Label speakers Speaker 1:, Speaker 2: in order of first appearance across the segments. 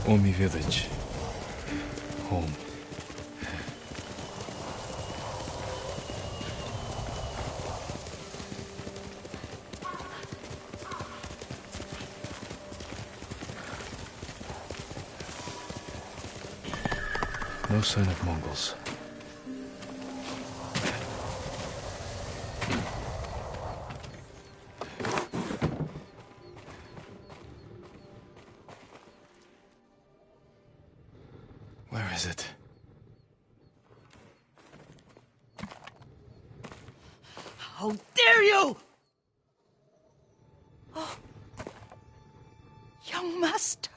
Speaker 1: Omi village. Home. No sign of Mongols. Where is it?
Speaker 2: How dare you! Oh. Young master.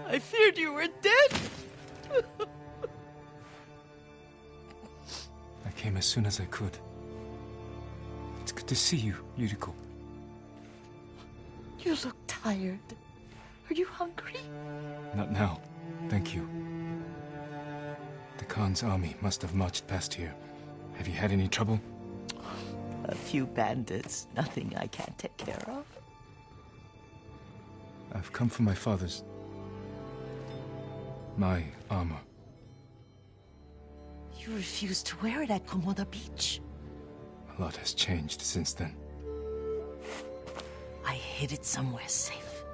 Speaker 2: I feared you were dead.
Speaker 1: I came as soon as I could. It's good to see you, Yuriko.
Speaker 2: You look tired. Are you hungry?
Speaker 1: Not now, thank you. The Khan's army must have marched past here. Have you had any trouble?
Speaker 2: A few bandits. Nothing I can't take care of.
Speaker 1: I've come for my father's... my armor.
Speaker 2: You refused to wear it at Komoda Beach.
Speaker 1: A lot has changed since then.
Speaker 2: I hid it somewhere safe.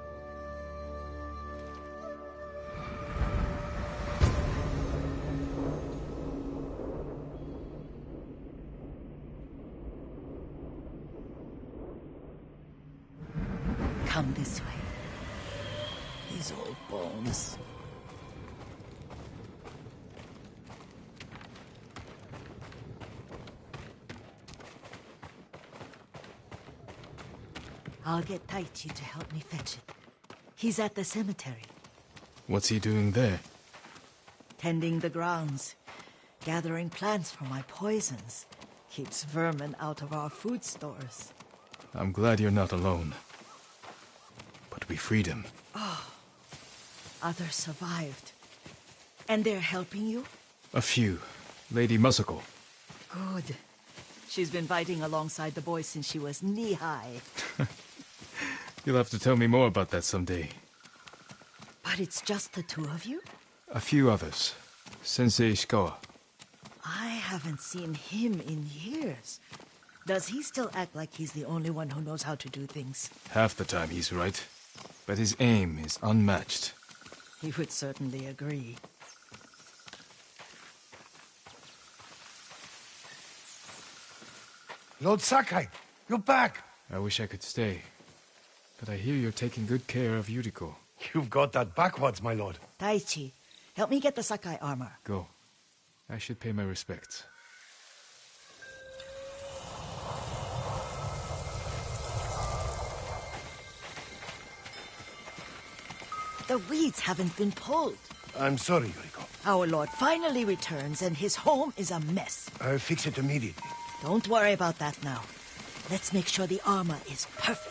Speaker 2: Come this way. These old bones. I'll get Taichi to help me fetch it. He's at the cemetery.
Speaker 1: What's he doing there?
Speaker 2: Tending the grounds. Gathering plants for my poisons. Keeps vermin out of our food stores.
Speaker 1: I'm glad you're not alone. But we freed him.
Speaker 2: Others survived. And they're helping you?
Speaker 1: A few. Lady Masako.
Speaker 2: Good. She's been fighting alongside the boys since she was knee-high.
Speaker 1: You'll have to tell me more about that someday.
Speaker 2: But it's just the two of you?
Speaker 1: A few others. Sensei Ishikawa.
Speaker 2: I haven't seen him in years. Does he still act like he's the only one who knows how to do things?
Speaker 1: Half the time he's right. But his aim is unmatched.
Speaker 2: He would certainly agree.
Speaker 3: Lord Sakai, you're back.
Speaker 1: I wish I could stay. But I hear you're taking good care of Yuriko.
Speaker 3: You've got that backwards, my lord.
Speaker 2: Taichi, help me get the Sakai armor.
Speaker 1: Go. I should pay my respects.
Speaker 2: The weeds haven't been pulled.
Speaker 3: I'm sorry, Yuriko.
Speaker 2: Our lord finally returns and his home is a mess.
Speaker 3: I'll fix it immediately.
Speaker 2: Don't worry about that now. Let's make sure the armor is perfect.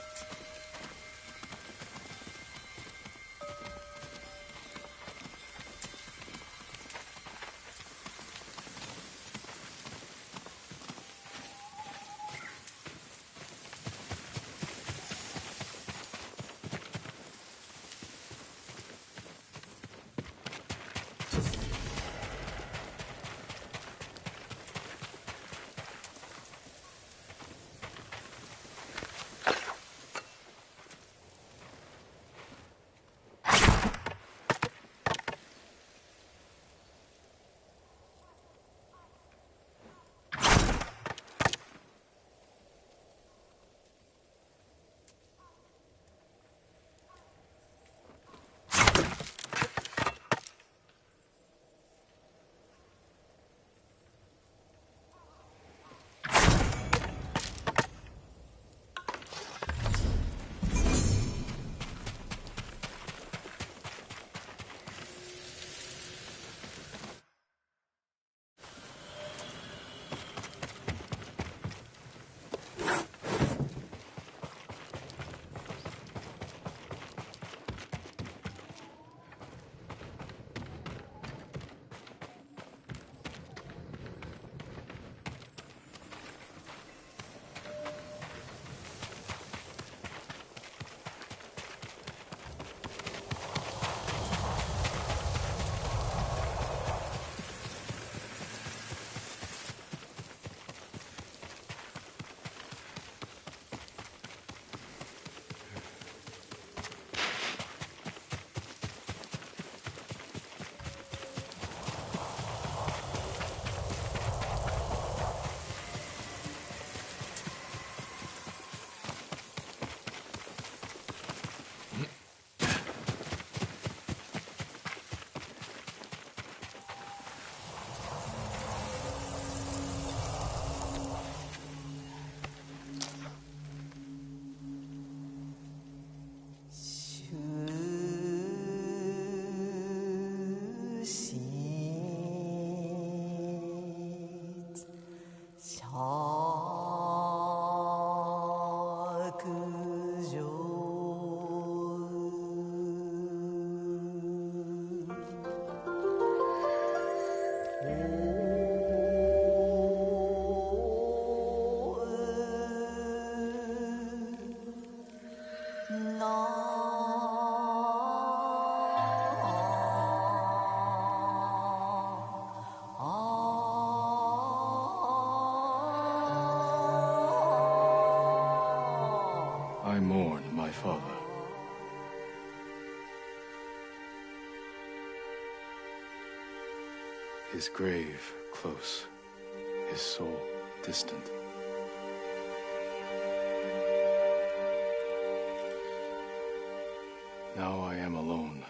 Speaker 1: father. His grave close, his soul distant. Now I am alone.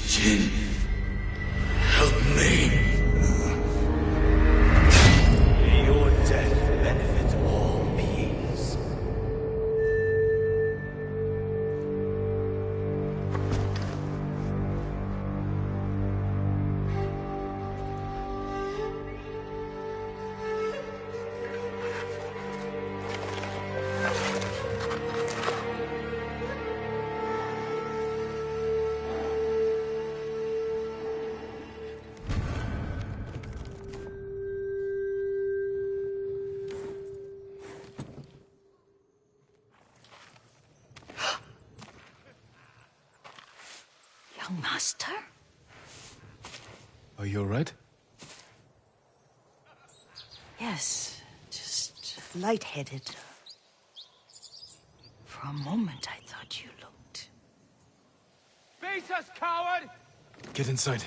Speaker 4: Jin, help me. May your death benefit all beings.
Speaker 2: Young master?
Speaker 1: Are you all right?
Speaker 2: Yes, just lightheaded. For a moment, I thought you looked...
Speaker 5: Face us, coward!
Speaker 1: Get inside.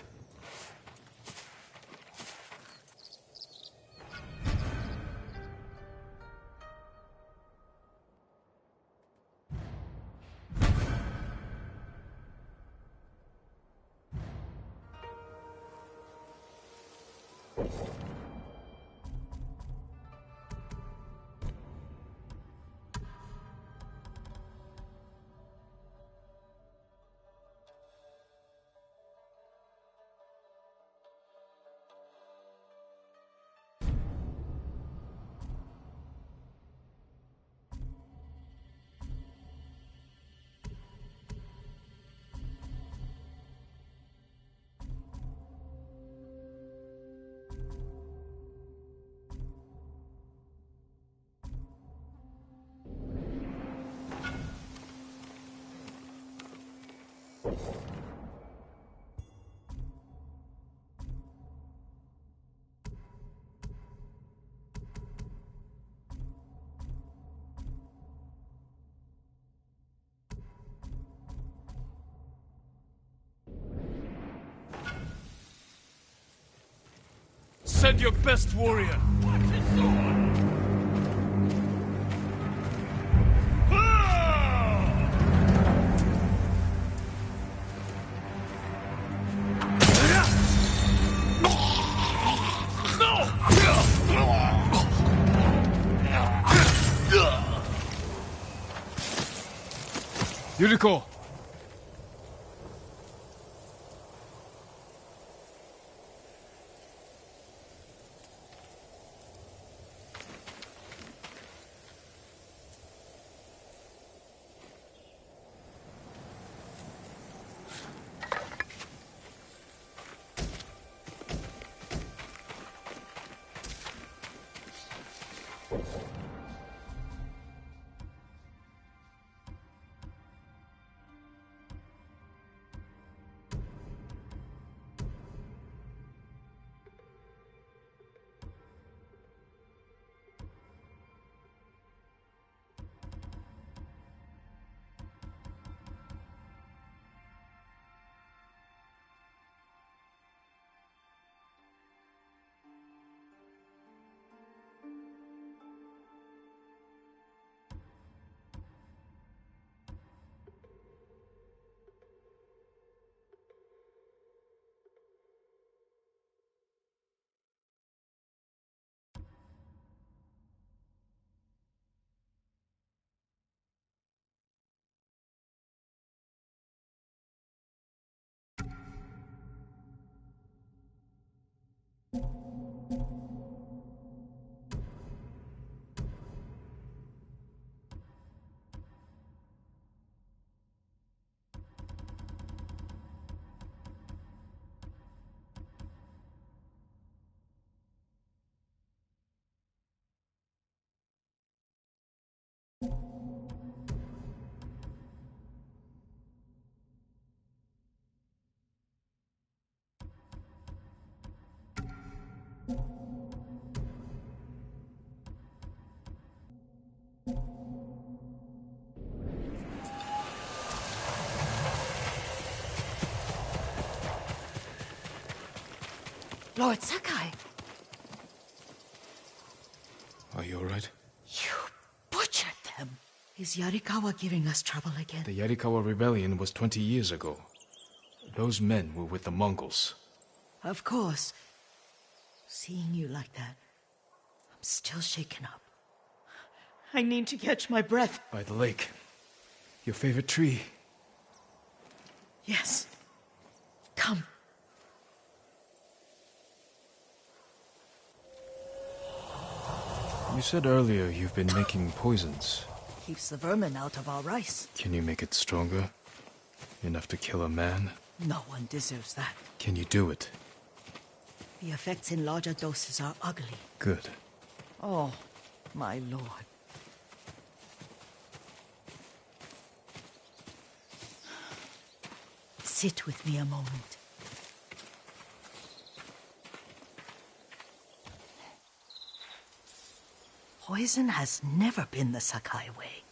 Speaker 5: Send your best warrior! Watch his sword!
Speaker 1: Yuriko!
Speaker 2: Lord Sakai,
Speaker 1: Are you alright?
Speaker 2: you butchered them. Is Yarikawa giving us trouble again?
Speaker 1: The Yarikawa rebellion was 20 years ago. Those men were with the Mongols.
Speaker 2: Of course. Seeing you like that, I'm still shaken up. I need to catch my breath.
Speaker 1: By the lake. Your favorite tree.
Speaker 2: Yes. Come.
Speaker 1: You said earlier you've been making poisons.
Speaker 2: Keeps the vermin out of our rice.
Speaker 1: Can you make it stronger? Enough to kill a man?
Speaker 2: No one deserves that.
Speaker 1: Can you do it?
Speaker 2: The effects in larger doses are ugly.
Speaker 1: Good.
Speaker 2: Oh, my lord. Sit with me a moment. Poison has never been the Sakai way.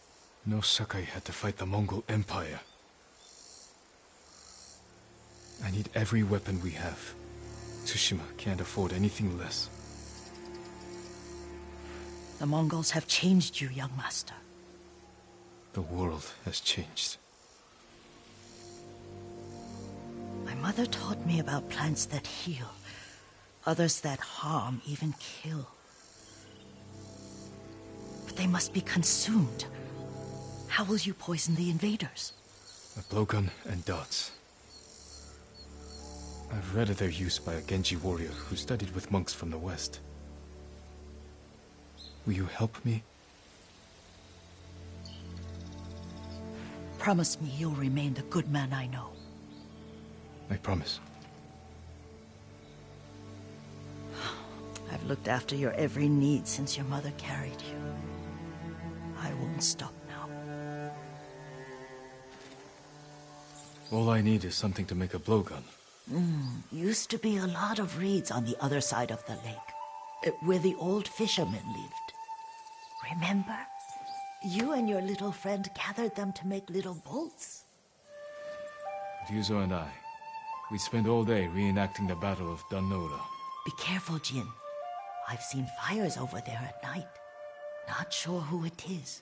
Speaker 1: No Sakai had to fight the Mongol Empire. I need every weapon we have. Tsushima can't afford anything less.
Speaker 2: The Mongols have changed you, young master.
Speaker 1: The world has changed.
Speaker 2: My mother taught me about plants that heal, others that harm, even kill. But they must be consumed. How will you poison the invaders?
Speaker 1: A blowgun and darts. I've read of their use by a Genji warrior who studied with monks from the west. Will you help me?
Speaker 2: Promise me you'll remain the good man I know.
Speaker 1: I promise.
Speaker 2: I've looked after your every need since your mother carried you. I won't stop now.
Speaker 1: All I need is something to make a blowgun.
Speaker 2: Used to be a lot of reeds on the other side of the lake, where the old fishermen lived. Remember? You and your little friend gathered them to make little boats.
Speaker 1: Ryuzo and I, we spent all day reenacting the Battle of Danora.
Speaker 2: Be careful, Jin. I've seen fires over there at night. Not sure who it is.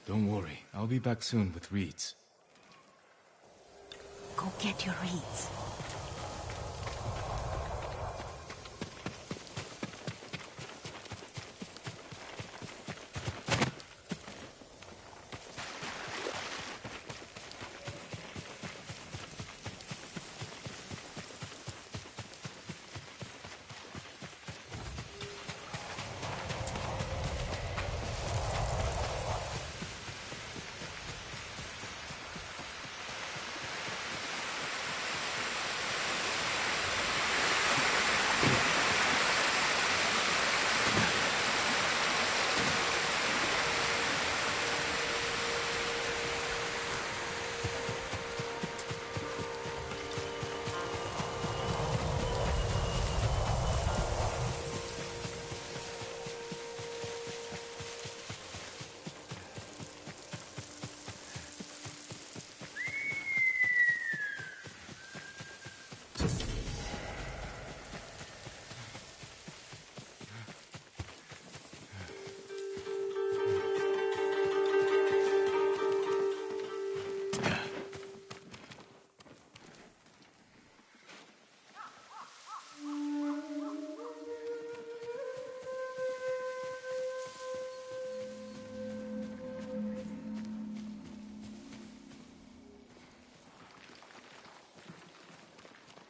Speaker 1: Don't worry, I'll be back soon with reeds.
Speaker 2: Go get your reeds.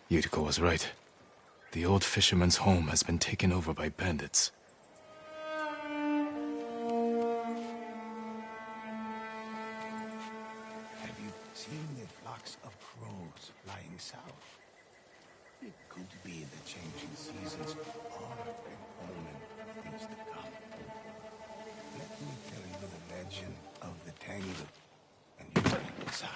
Speaker 1: Yuriko was right. The old fisherman's home has been taken over by bandits.
Speaker 3: Have you seen the flocks of crows flying south? It could be the changing seasons are an omen of things to come. Let me tell you the legend of the Tengu, and you're inside.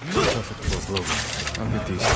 Speaker 1: Perfect for a blow. I'll hit these.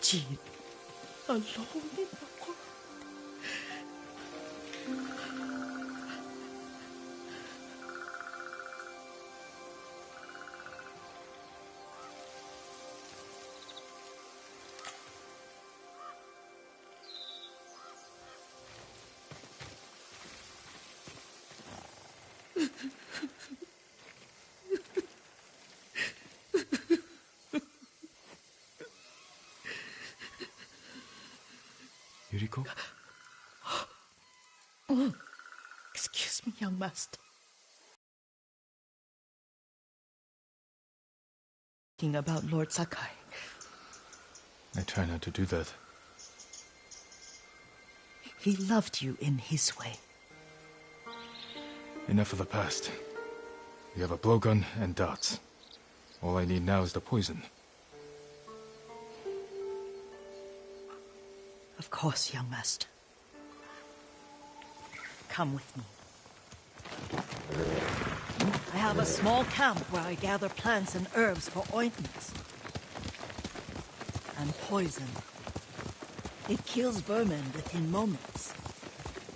Speaker 2: Jean, alone in the world.
Speaker 1: Yuriko?
Speaker 2: Excuse me, young master. Thinking about Lord Sakai.
Speaker 1: I try not to do that.
Speaker 2: He loved you in his way.
Speaker 1: Enough of the past. We have a blowgun and darts. All I need now is the poison.
Speaker 2: Of course, young master. Come with me. I have a small camp where I gather plants and herbs for ointments. And poison. It kills vermin within moments.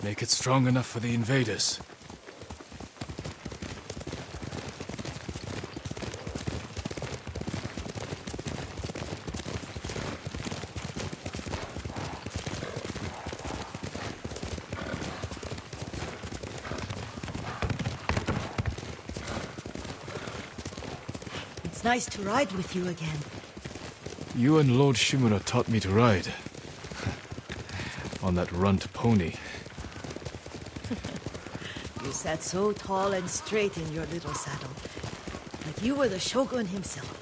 Speaker 1: Make it strong enough for the invaders.
Speaker 2: It's nice to ride with you again.
Speaker 1: You and Lord Shimura taught me to ride. On that runt pony.
Speaker 2: You sat so tall and straight in your little saddle. Like you were the shogun himself.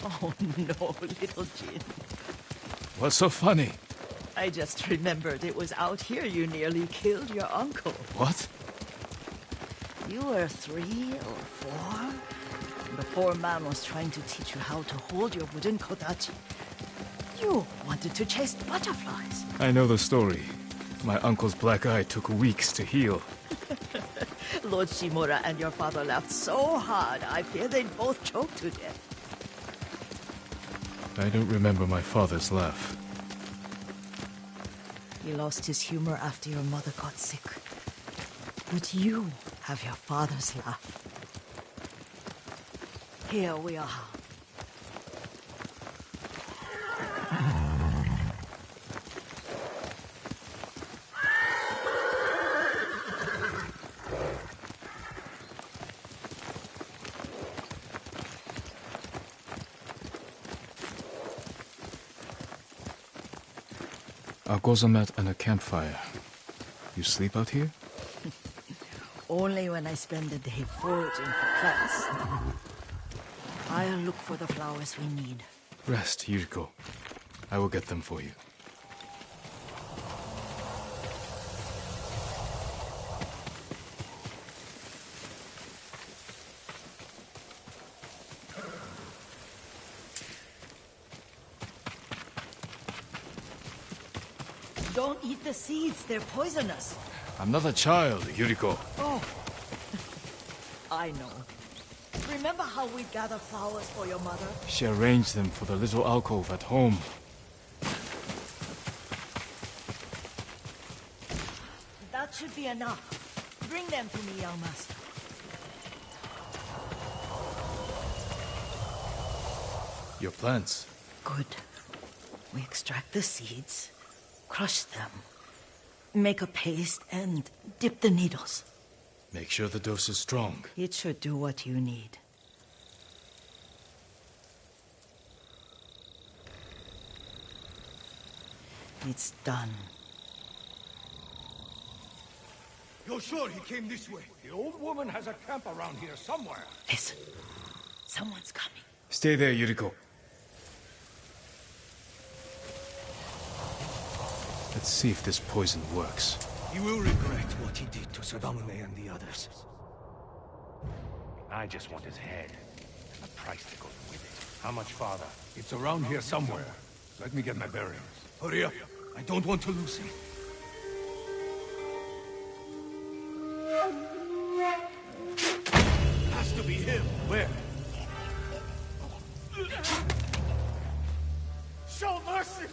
Speaker 2: Oh, no, little Jin.
Speaker 1: What's so funny?
Speaker 2: I just remembered it was out here you nearly killed your uncle.
Speaker 1: What?
Speaker 2: You were 3 or 4? The poor man was trying to teach you how to hold your wooden kodachi. You wanted to chase butterflies.
Speaker 1: I know the story. My uncle's black eye took weeks to heal.
Speaker 2: Lord Shimura and your father laughed so hard, I fear they'd both choke to death.
Speaker 1: I don't remember my father's laugh.
Speaker 2: He lost his humor after your mother got sick. But you have your father's laugh. Here we are.
Speaker 1: A gozamat and a campfire. You sleep out here?
Speaker 2: Only when I spend the day foraging for plants. I'll look for the flowers we need.
Speaker 1: Rest, Yuriko. I will get them for you.
Speaker 2: Don't eat the seeds, they're poisonous.
Speaker 1: I'm not a child, Yuriko.
Speaker 2: Oh, I know. Remember how we gather flowers for your mother?
Speaker 1: She arranged them for the little alcove at home.
Speaker 2: That should be enough. Bring them to me, young master.
Speaker 1: Your plants.
Speaker 2: Good. We extract the seeds, crush them, make a paste, and dip the needles.
Speaker 1: Make sure the dose is strong.
Speaker 2: It should do what you need. It's done.
Speaker 3: You're sure he came this way? The old woman has a camp around here somewhere.
Speaker 2: Listen. Someone's coming.
Speaker 1: Stay there, Yuriko. Let's see if this poison works.
Speaker 3: He will regret what he did to Sadamune and the others.
Speaker 6: I just want his head, and the price that goes with it.
Speaker 3: How much farther? It's around here somewhere. Let me get my bearings. Hurry up. I don't want to lose him. Has to be him. Where? Show mercy!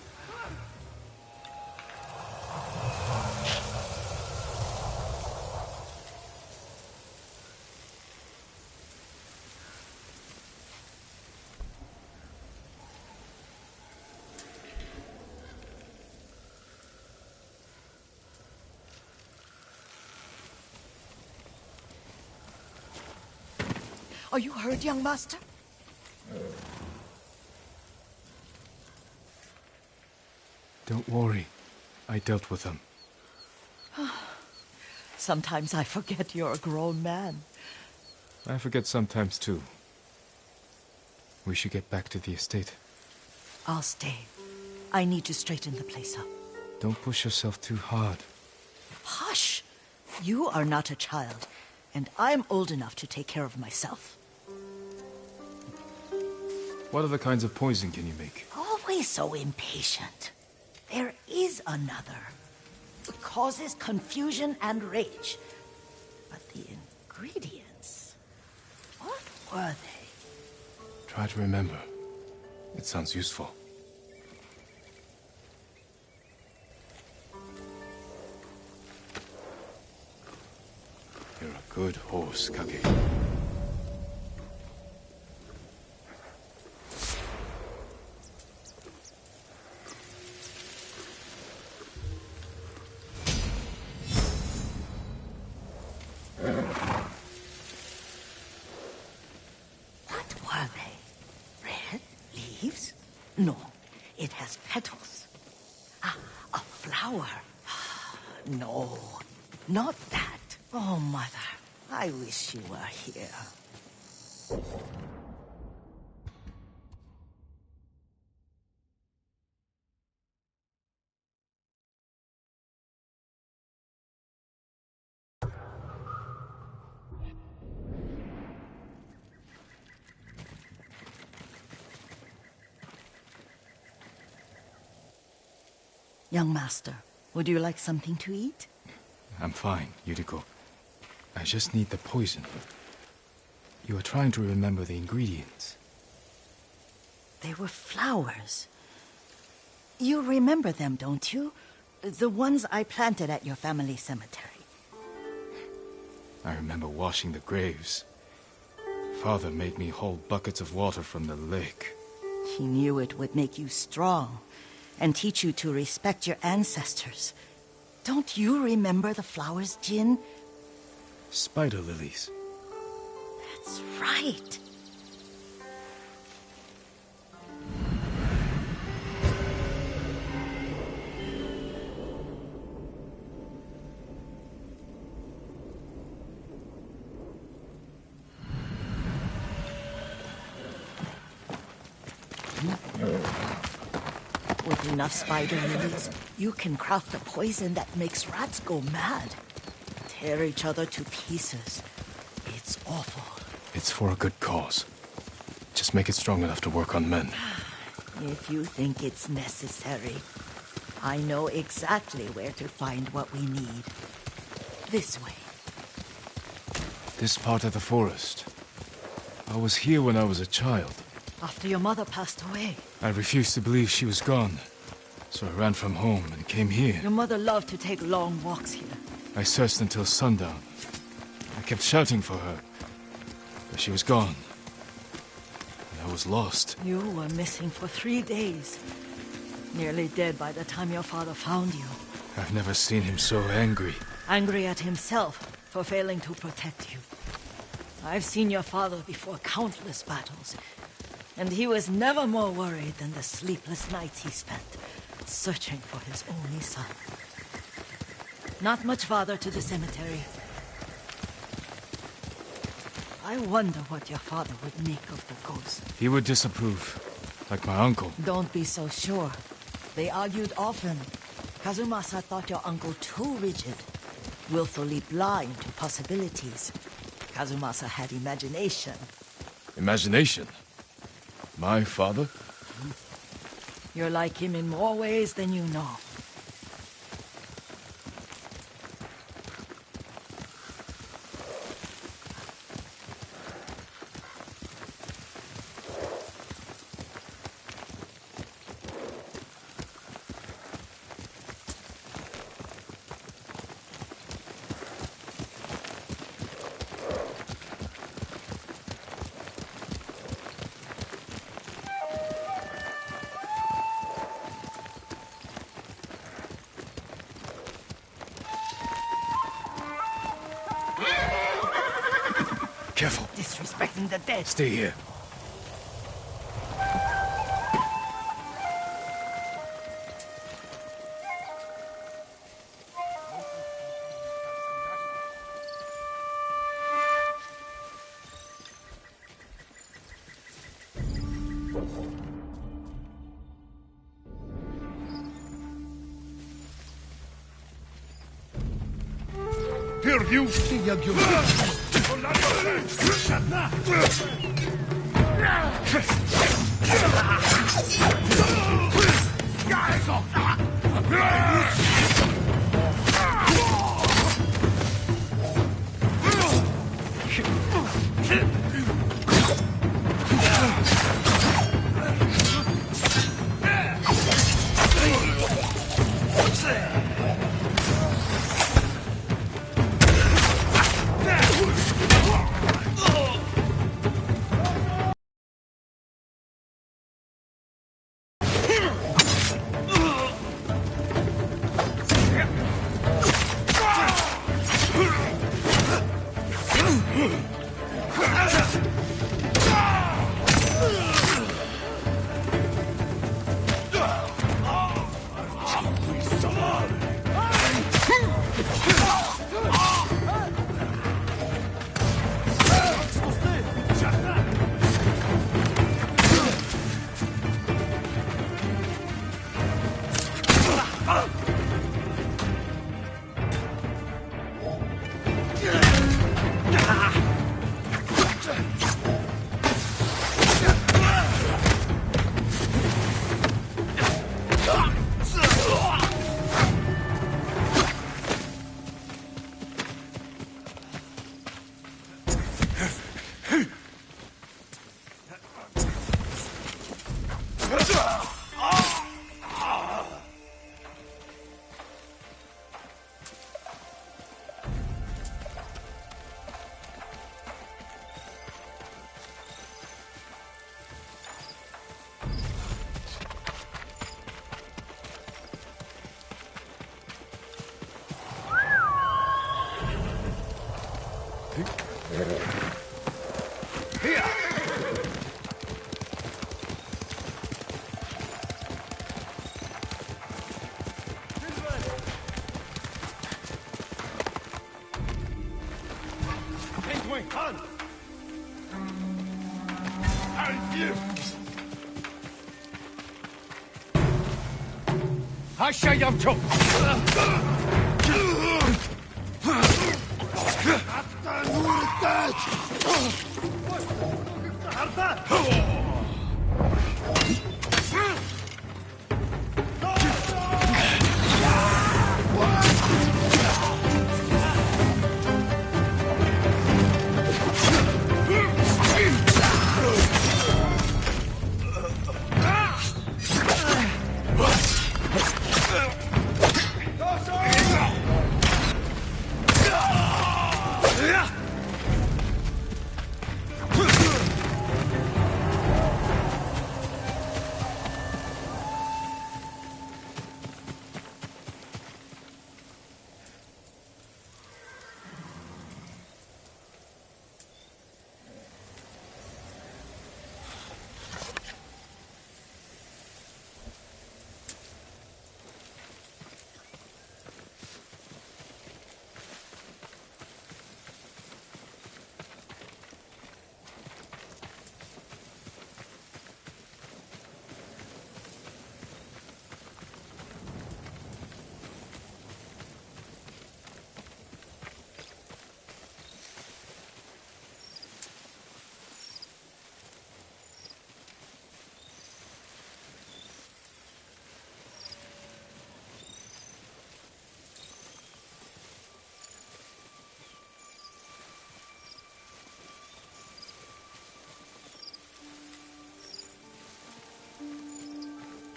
Speaker 2: Are you hurt, young master?
Speaker 1: Don't worry. I dealt with them.
Speaker 2: Sometimes I forget you're a grown man.
Speaker 1: I forget sometimes too. We should get back to the estate.
Speaker 2: I'll stay. I need to straighten the place up.
Speaker 1: Don't push yourself too hard.
Speaker 2: Hush! You are not a child, and I'm old enough to take care of myself.
Speaker 1: What other kinds of poison can you make?
Speaker 2: Always so impatient. There is another. It causes confusion and rage. But the ingredients... what were they?
Speaker 1: Try to remember. It sounds useful. You're a good horse, Kage.
Speaker 2: What were they? Red leaves? No, it has petals. Ah, a flower. No, not that. Oh, Mother, I wish you were here. Young master, would you like something to eat?
Speaker 1: I'm fine, Yuriko. I just need the poison. You are trying to remember the ingredients.
Speaker 2: They were flowers. You remember them, don't you? The ones I planted at your family cemetery.
Speaker 1: I remember washing the graves. Father made me hold buckets of water from the lake.
Speaker 2: He knew it would make you strong and teach you to respect your ancestors. Don't you remember the flowers, Jin?
Speaker 1: Spider lilies.
Speaker 2: That's right. With enough spider lilies, you can craft a poison that makes rats go mad. Tear each other to pieces. It's awful.
Speaker 1: It's for a good cause. Just make it strong enough to work on men.
Speaker 2: If you think it's necessary, I know exactly where to find what we need. This way.
Speaker 1: This part of the forest. I was here when I was a child.
Speaker 2: After your mother passed away.
Speaker 1: I refused to believe she was gone. So I ran from home and came here.
Speaker 2: Your mother loved to take long walks here.
Speaker 1: I searched until sundown. I kept shouting for her. But she was gone. And I was lost.
Speaker 2: You were missing for 3 days. Nearly dead by the time your father found you.
Speaker 1: I've never seen him so angry.
Speaker 2: Angry at himself for failing to protect you. I've seen your father before countless battles. And he was never more worried than the sleepless nights he spent searching for his only son. Not much farther to the cemetery. I wonder what your father would make of the ghost.
Speaker 1: He would disapprove, like my uncle.
Speaker 2: Don't be so sure. They argued often. Kazumasa thought your uncle too rigid, willfully blind to possibilities. Kazumasa had imagination.
Speaker 1: Imagination? My father?
Speaker 2: You're like him in more ways than you know.
Speaker 1: Careful.
Speaker 2: Disrespecting the dead.
Speaker 1: Stay here.
Speaker 3: Here you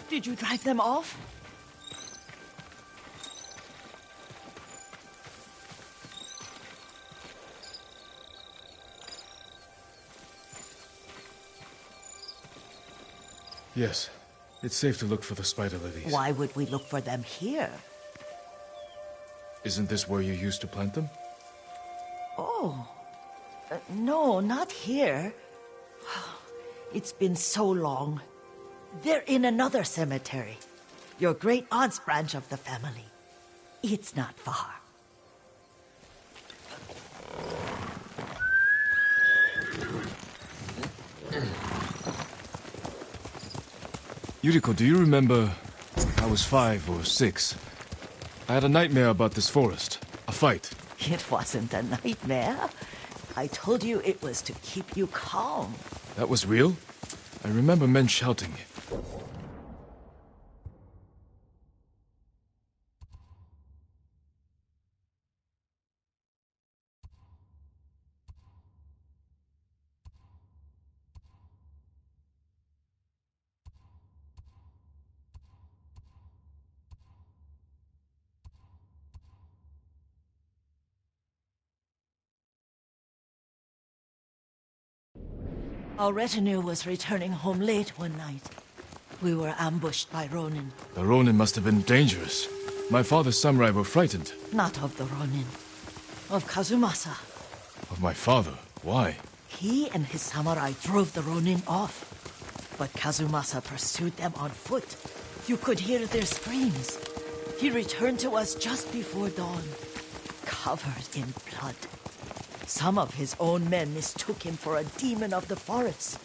Speaker 2: Did you drive them off?
Speaker 1: Yes. It's safe to look for the spider lilies.
Speaker 2: Why would we look for them here?
Speaker 1: Isn't this where you used to plant them?
Speaker 2: Oh. No, not here. It's been so long. They're in another cemetery. Your great aunt's branch of the family. It's not far.
Speaker 1: Yuriko, do you remember? I was 5 or 6. I had a nightmare about this forest. A fight.
Speaker 2: It wasn't a nightmare. I told you it was to keep you calm.
Speaker 1: That was real? I remember men shouting.
Speaker 2: Our retinue was returning home late one night. We were ambushed by Ronin.
Speaker 1: The Ronin must have been dangerous. My father's samurai were frightened.
Speaker 2: Not of the Ronin. Of Kazumasa.
Speaker 1: Of my father? Why?
Speaker 2: He and his samurai drove the Ronin off. But Kazumasa pursued them on foot. You could hear their screams. He returned to us just before dawn, covered in blood. Some of his own men mistook him for a demon of the forest.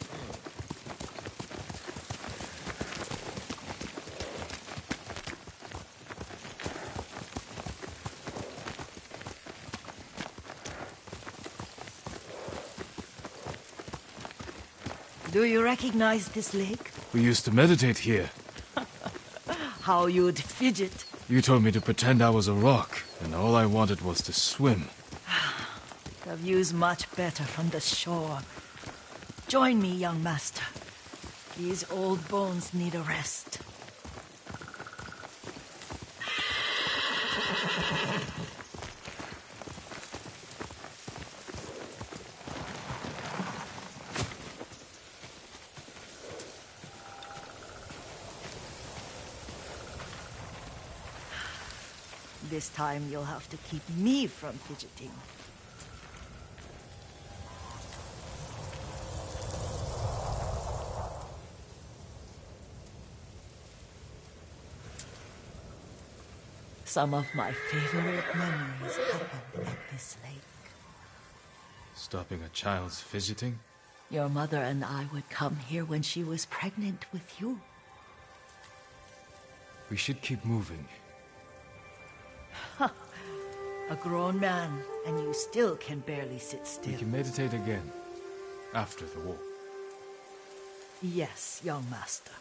Speaker 2: Do you recognize this lake?
Speaker 1: We used to meditate here.
Speaker 2: How you'd fidget.
Speaker 1: You told me to pretend I was a rock, and all I wanted was to swim.
Speaker 2: The view's much better from the shore. Join me, young master. These old bones need a rest. This time you'll have to keep me from fidgeting. Some of my favorite memories happened at this lake.
Speaker 1: Stopping a child's fidgeting?
Speaker 2: Your mother and I would come here when she was pregnant with you.
Speaker 1: We should keep moving.
Speaker 2: A grown man, and you still can barely sit still.
Speaker 1: We can meditate again. After the war.
Speaker 2: Yes, young master.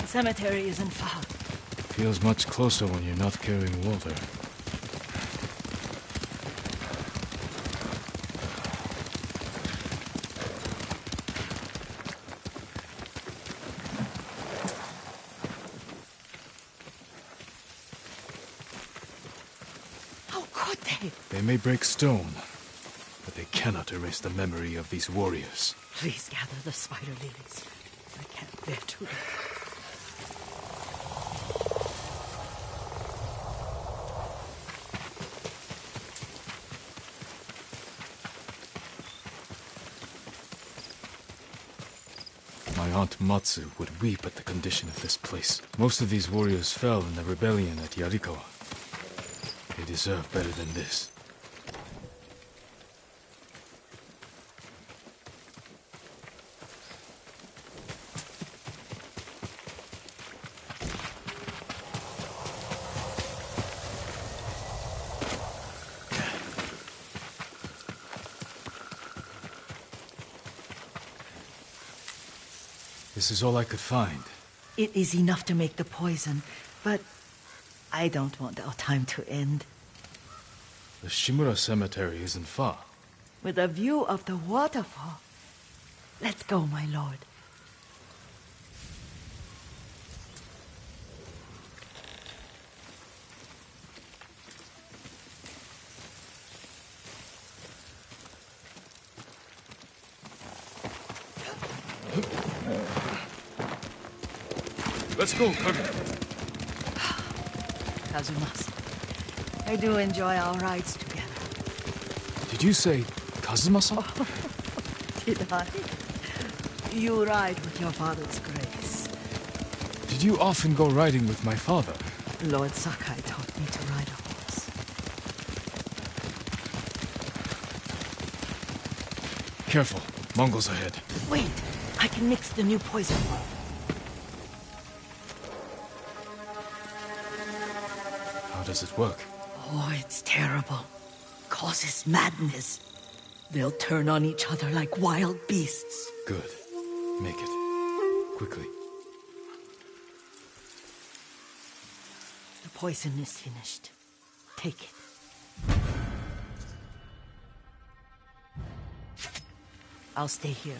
Speaker 2: The cemetery isn't far.
Speaker 1: Feels much closer when you're not carrying water.
Speaker 2: How could they?
Speaker 1: They may break stone, but they cannot erase the memory of these warriors.
Speaker 2: Please gather the spider lilies. I can't bear to look.
Speaker 1: My aunt Matsu would weep at the condition of this place. Most of these warriors fell in the rebellion at Yarikawa. They deserve better than this. This is all I could find.
Speaker 2: It is enough to make the poison, but I don't want our time to end.
Speaker 1: The Shimura Cemetery isn't far.
Speaker 2: With a view of the waterfall. Let's go, my lord.
Speaker 1: Let's go, Kage.
Speaker 2: Kazumasa, I do enjoy our rides together.
Speaker 1: Did you say Kazumasa?
Speaker 2: Did I? You ride with your father's grace.
Speaker 1: Did you often go riding with my father?
Speaker 2: Lord Sakai taught me to ride a horse.
Speaker 1: Careful. Mongols ahead.
Speaker 2: Wait, I can mix the new poison.
Speaker 1: How does it work?
Speaker 2: Oh, it's terrible. Causes madness. They'll turn on each other like wild beasts.
Speaker 1: Good. Make it. Quickly.
Speaker 2: The poison is finished. Take it. I'll stay here.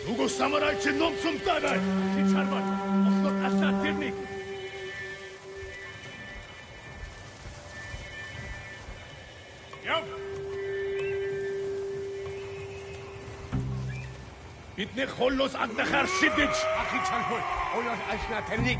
Speaker 5: Ugo samurai чи ном сум дагай. Чи чарман. Ослот аша тирник. Яв. Бидний холлоос андахаар шидэж.
Speaker 6: Ахи чанхой. Олоос ашна тэрник.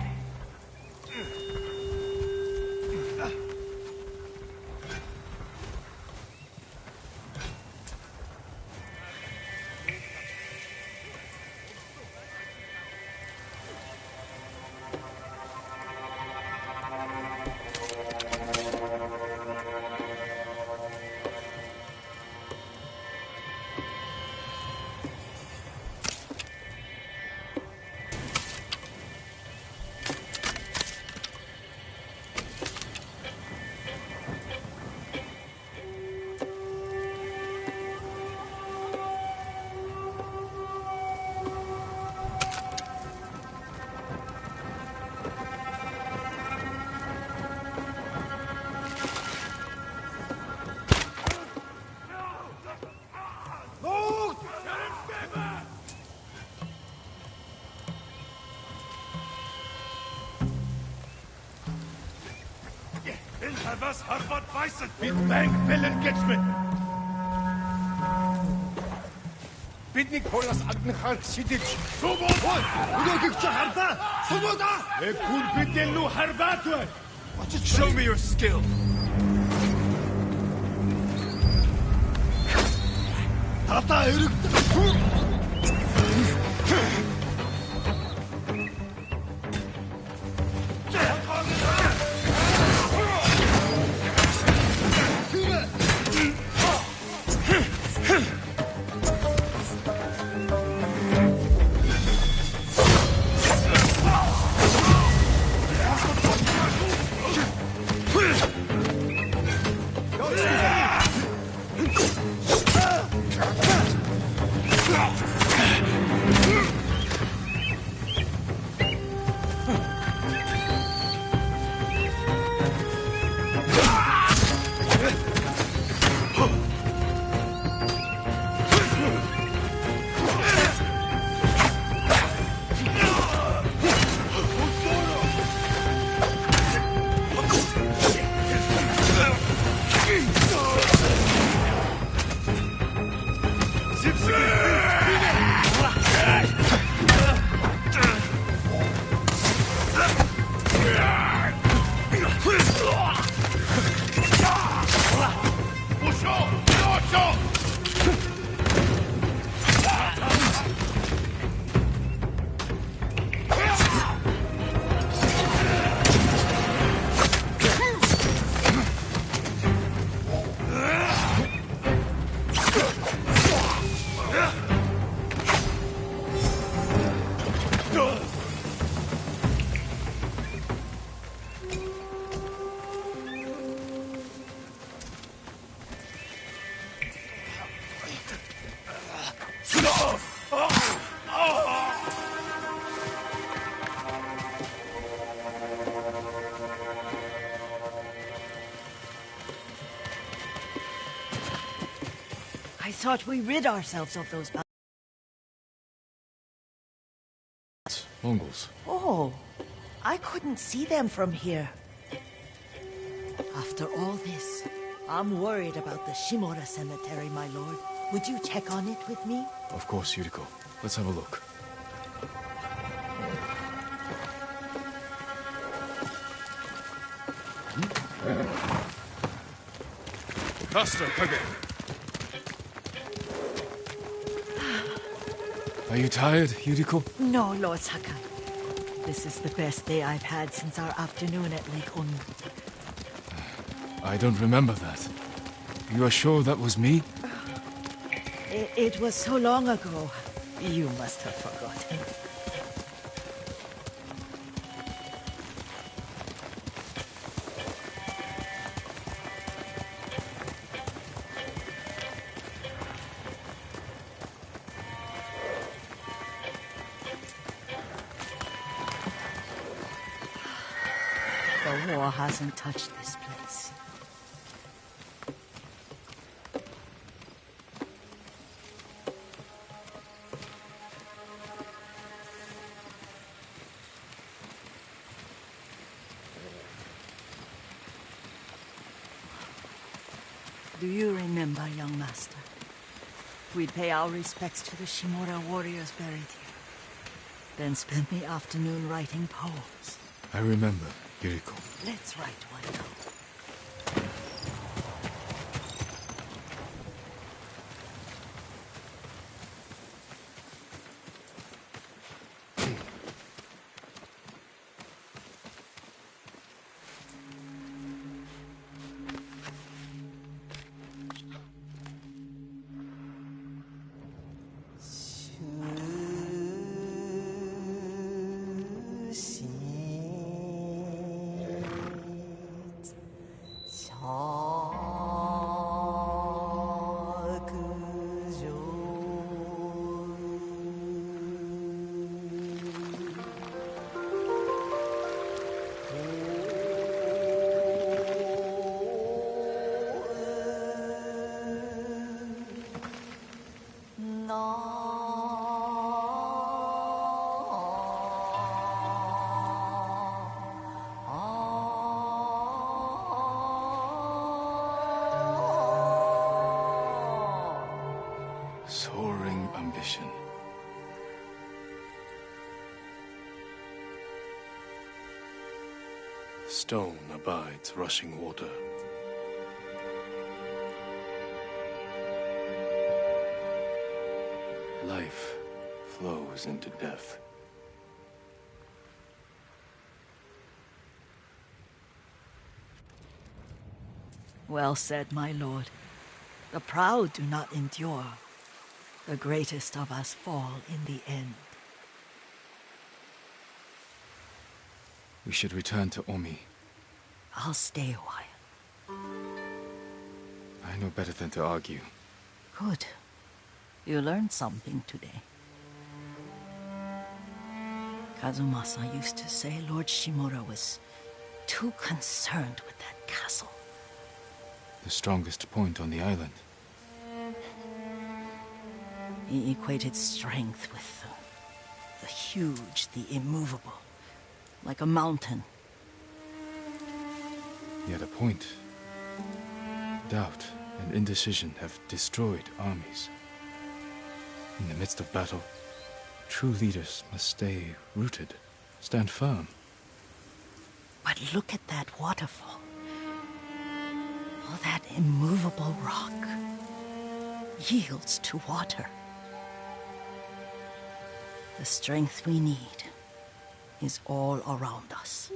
Speaker 5: Was harbat weißen. Mit bank pillen geçme.
Speaker 6: Бидний холоос андахаар шидэж.
Speaker 5: Субот.
Speaker 6: Өнөөгч харбаа. Сумуда.
Speaker 5: Ekun bidellu harbat var. Show me your skill.
Speaker 6: Тата эрэг.
Speaker 2: I thought we rid ourselves of those
Speaker 1: Mongols.
Speaker 2: Oh, I couldn't see them from here. After all this, I'm worried about the Shimura cemetery, my lord. Would you check on it with me?
Speaker 1: Of course, Yuriko. Let's have a look.
Speaker 5: Faster, Kage.
Speaker 1: Are you tired, Yuriko?
Speaker 2: No, Lord Sakai. This is the best day I've had since our afternoon at Lake Onu.
Speaker 1: I don't remember that. You are sure that was me?
Speaker 2: It was so long ago. You must have forgotten. The war hasn't touched this place. Do you remember, young master? We'd pay our respects to the Shimura warriors buried here. Then spend the afternoon writing poems.
Speaker 1: I remember, Yuriko.
Speaker 2: Let's write one now.
Speaker 1: Soaring ambition.
Speaker 5: Stone abides rushing water. Life flows into death.
Speaker 2: Well said, my lord. The proud do not endure. The greatest of us fall in the end.
Speaker 1: We should return to Omi.
Speaker 2: I'll stay a while.
Speaker 1: I know better than to argue.
Speaker 2: Good. You learned something today. Kazumasa used to say Lord Shimura was too concerned with that castle.
Speaker 1: The strongest point on the island.
Speaker 2: He equated strength with the huge, the immovable, like a mountain.
Speaker 1: Yet a point. Doubt and indecision have destroyed armies. In the midst of battle, true leaders must stay rooted, stand firm.
Speaker 2: But look at that waterfall. All that immovable rock yields to water. The strength we need is all around us.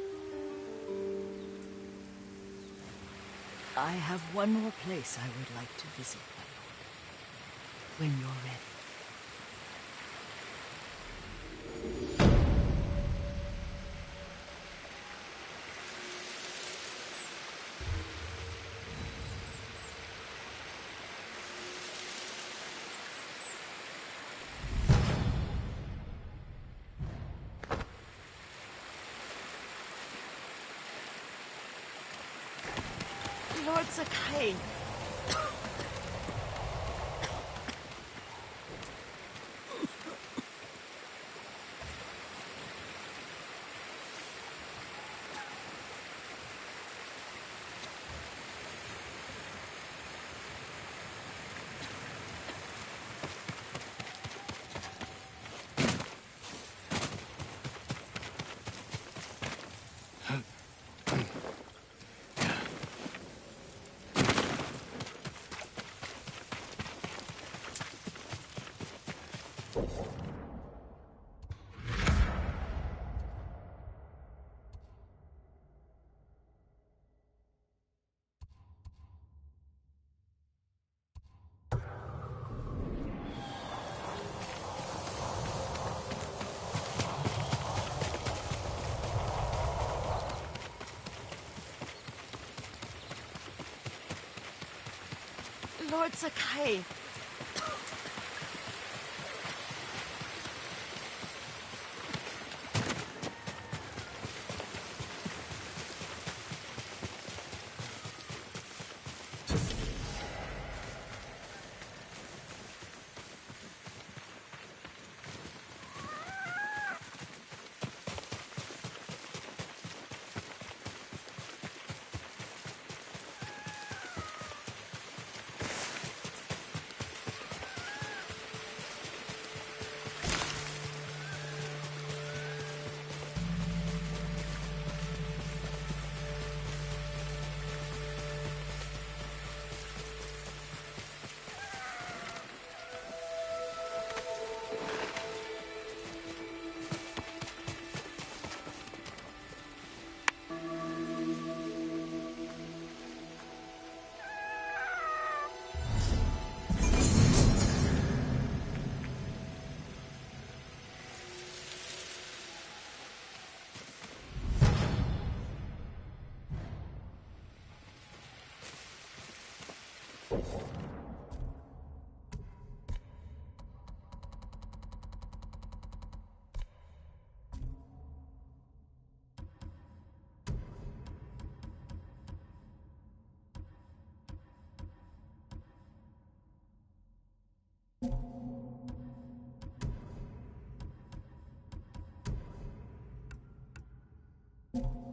Speaker 2: I have one more place I would like to visit, my lord. When you're ready. Lord Sakai. Lord Sakai.
Speaker 7: You